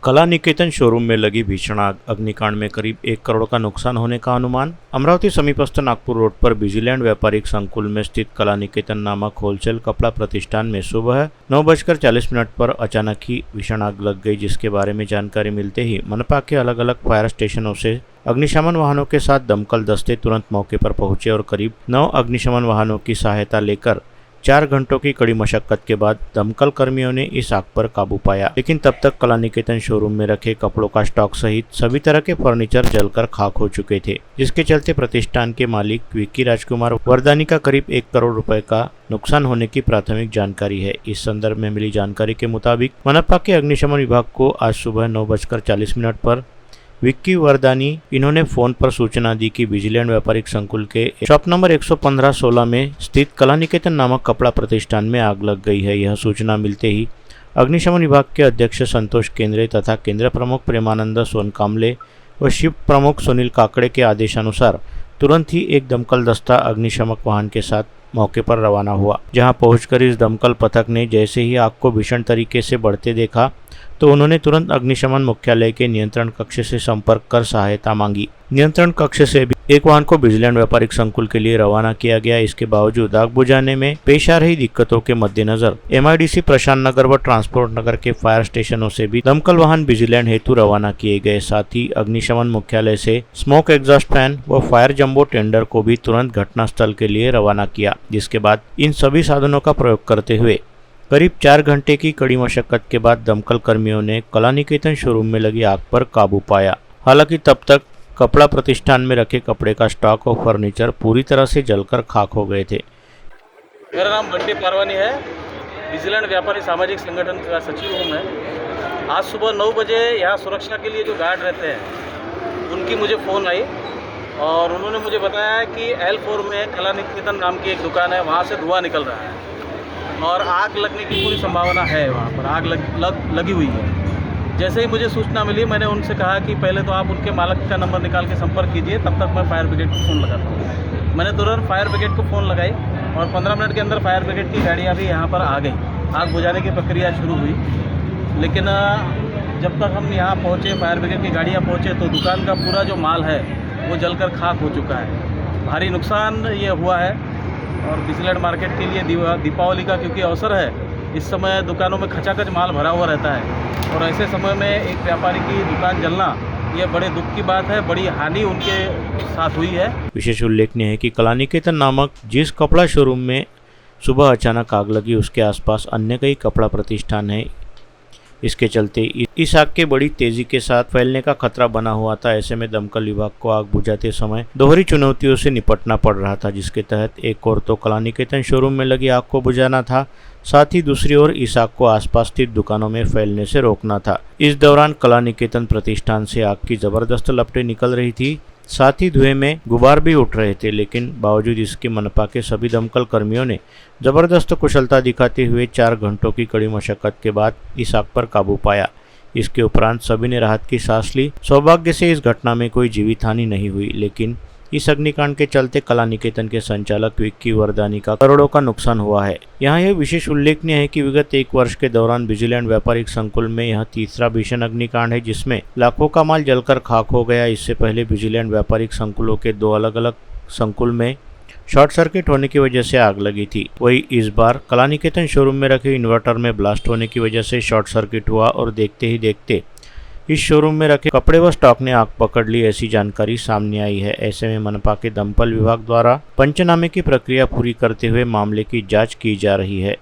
कला निकेतन शोरूम में लगी भीषण आग, अग्निकांड में करीब 1 करोड़ का नुकसान होने का अनुमान। अमरावती समीपस्थ नागपुर रोड पर बिजीलैंड व्यापारिक संकुल में स्थित कला निकेतन नामक होलसेल कपड़ा प्रतिष्ठान में सुबह 9:40 पर अचानक ही भीषण आग लग गई, जिसके बारे में जानकारी मिलते ही मनपा के अलग अलग फायर स्टेशनों से अग्निशमन वाहनों के साथ दमकल दस्ते तुरंत मौके पर पहुंचे और करीब 9 अग्निशमन वाहनों की सहायता लेकर 4 घंटों की कड़ी मशक्कत के बाद दमकल कर्मियों ने इस आग पर काबू पाया। लेकिन तब तक कला निकेतन शोरूम में रखे कपड़ों का स्टॉक सहित सभी तरह के फर्नीचर जलकर खाक हो चुके थे, जिसके चलते प्रतिष्ठान के मालिक विक्की राजकुमार वर्दानी का करीब 1 करोड़ रुपए का नुकसान होने की प्राथमिक जानकारी है। इस संदर्भ में मिली जानकारी के मुताबिक मनपा के अग्निशमन विभाग को आज सुबह 9:40 पर विक्की वर्दानी इन्होंने फोन पर सूचना दी कि बिजीलैंड व्यापारिक संकुल के शॉप नंबर 115-16 में स्थित कला निकेतन नामक कपड़ा प्रतिष्ठान में आग लग गई है। यह सूचना मिलते ही अग्निशमन विभाग के अध्यक्ष संतोष केंद्रे तथा केंद्र प्रमुख प्रेमानंद सोनकामले व शिफ्ट प्रमुख सुनील काकड़े के आदेशानुसार तुरंत ही एक दमकल दस्ता अग्निशमक वाहन के साथ मौके पर रवाना हुआ। जहां पहुंचकर इस दमकल पथक ने जैसे ही आग को भीषण तरीके से बढ़ते देखा तो उन्होंने तुरंत अग्निशमन मुख्यालय के नियंत्रण कक्ष से संपर्क कर सहायता मांगी। नियंत्रण कक्ष से भी एक वाहन को बिजीलैंड व्यापारिक संकुल के लिए रवाना किया गया। इसके बावजूद आग बुझाने में पेश आ रही दिक्कतों के मद्देनजर MIDC प्रशांत नगर व ट्रांसपोर्ट नगर के फायर स्टेशनों से भी दमकल वाहन बिजीलैंड हेतु रवाना किए गए। साथ ही अग्निशमन मुख्यालय से स्मोक एग्जॉस्ट फैन व फायर जंबो टेंडर को भी तुरंत घटनास्थल के लिए रवाना किया, जिसके बाद इन सभी साधनों का प्रयोग करते हुए करीब 4 घंटे की कड़ी मशक्कत के बाद दमकल कर्मियों ने कला निकेतन शोरूम में लगी आग पर काबू पाया। हालांकि तब तक कपड़ा प्रतिष्ठान में रखे कपड़े का स्टॉक और फर्नीचर पूरी तरह से जलकर खाक हो गए थे। मेरा नाम बंटी पारवानी है, बिजीलैंड व्यापारी सामाजिक संगठन का सचिव हूँ मैं। आज सुबह 9 बजे यहाँ सुरक्षा के लिए जो गार्ड रहते हैं उनकी मुझे फ़ोन आई और उन्होंने मुझे बताया कि L4 में कला निकेतन नाम की एक दुकान है, वहाँ से धुआं निकल रहा है और आग लगने की पूरी संभावना है। वहाँ पर आग लगी हुई है। जैसे ही मुझे सूचना मिली मैंने उनसे कहा कि पहले तो आप उनके मालिक का नंबर निकाल के संपर्क कीजिए, तब तक मैं फायर ब्रिगेड को फ़ोन लगाता हूँ। मैंने तुरंत फायर ब्रिगेड को फ़ोन लगाई और 15 मिनट के अंदर फायर ब्रिगेड की गाड़ियाँ भी यहाँ पर आ गई। आग बुझाने की प्रक्रिया शुरू हुई, लेकिन जब तक हम यहाँ पहुँचे, फायर ब्रिगेड की गाड़ियाँ पहुँचे तो दुकान का पूरा जो माल है वो जलकर खाक हो चुका है। भारी नुकसान ये हुआ है और बिजीलैंड मार्केट के लिए दीपावली का क्योंकि अवसर है, इस समय दुकानों में खचाखच माल भरा हुआ रहता है और ऐसे समय में एक व्यापारी की दुकान जलना ये बड़े दुख की बात है, बड़ी हानि उनके साथ हुई है। विशेष उल्लेखनीय है कि कला निकेतन नामक जिस कपड़ा शोरूम में सुबह अचानक आग लगी उसके आसपास अन्य कई कपड़ा प्रतिष्ठान है। इसके चलते इस आग के बड़ी तेजी के साथ फैलने का खतरा बना हुआ था। ऐसे में दमकल विभाग को आग बुझाते समय दोहरी चुनौतियों से निपटना पड़ रहा था, जिसके तहत एक ओर तो कला निकेतन शोरूम में लगी आग को बुझाना था, साथ ही दूसरी ओर इस आग को आसपास स्थित दुकानों में फैलने से रोकना था। इस दौरान कला निकेतन प्रतिष्ठान से आग की जबरदस्त लपटें निकल रही थी, साथ ही धुएं में गुबार भी उठ रहे थे। लेकिन बावजूद इसके मनपा के सभी दमकल कर्मियों ने जबरदस्त कुशलता दिखाते हुए 4 घंटों की कड़ी मशक्कत के बाद इस आग पर काबू पाया। इसके उपरांत सभी ने राहत की सांस ली। सौभाग्य से इस घटना में कोई जीवित हानि नहीं हुई, लेकिन इस अग्निकांड के चलते कला निकेतन के संचालक विक्की वर्दानी का करोड़ों का नुकसान हुआ है। यहाँ यह विशेष उल्लेखनीय है कि विगत 1 वर्ष के दौरान बिजीलैंड व्यापारिक संकुल में यह तीसरा भीषण अग्निकांड है जिसमें लाखों का माल जलकर खाक हो गया। इससे पहले बिजीलैंड व्यापारिक संकुलों के 2 अलग अलग संकुल में शॉर्ट सर्किट होने की वजह से आग लगी थी। वही इस बार कला निकेतन शोरूम में रखे इन्वर्टर में ब्लास्ट होने की वजह से शॉर्ट सर्किट हुआ और देखते ही देखते इस शोरूम में रखे कपड़े व स्टॉक ने आग पकड़ ली, ऐसी जानकारी सामने आई है। ऐसे में मनपा के दमकल विभाग द्वारा पंचनामे की प्रक्रिया पूरी करते हुए मामले की जांच की जा रही है।